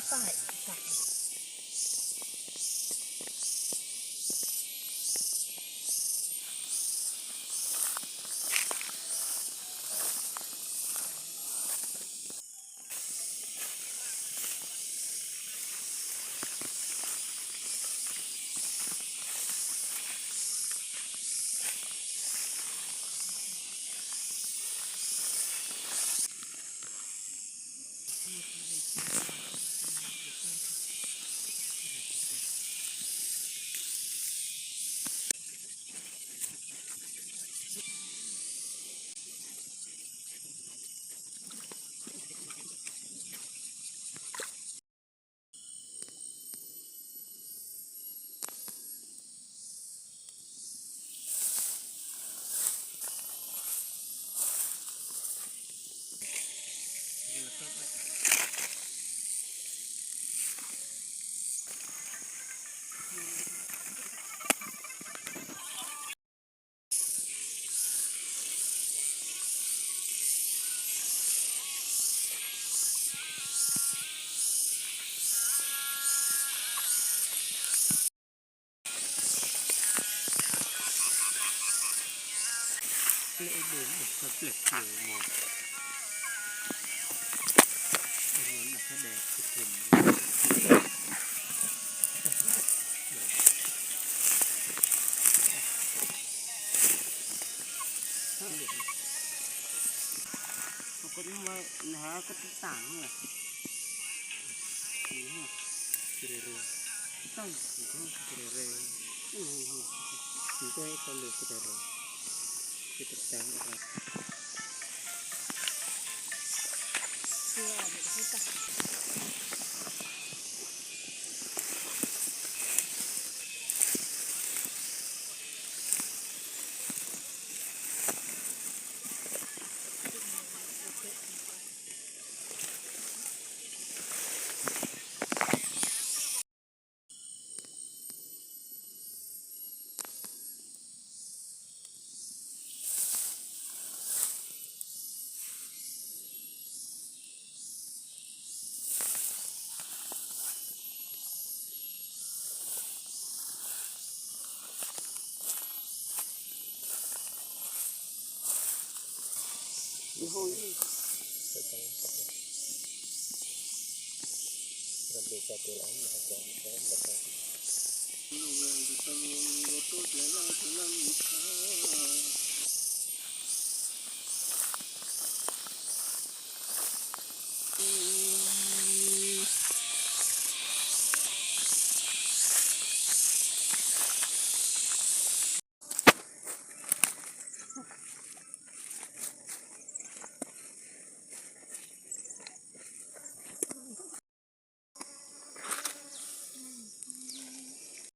ใส่เละเดินแบบเปลือกเปลือยหมดเหมือนแบบแดดสุดถึงเขาก็มาหาก็ติดต่างเนี่ยนี่ฮะเรื่อยๆตั้งอยู่ก็เรื่อยๆนี่ก็ให้เขาเลือกเรื่อยๆติดต่างอะไรเสื้อเดี๋ยวให้กัดHôi Làm được cho tôi lắm mà cho nó có được không? Người thì tâm người tốt là lo cho lắm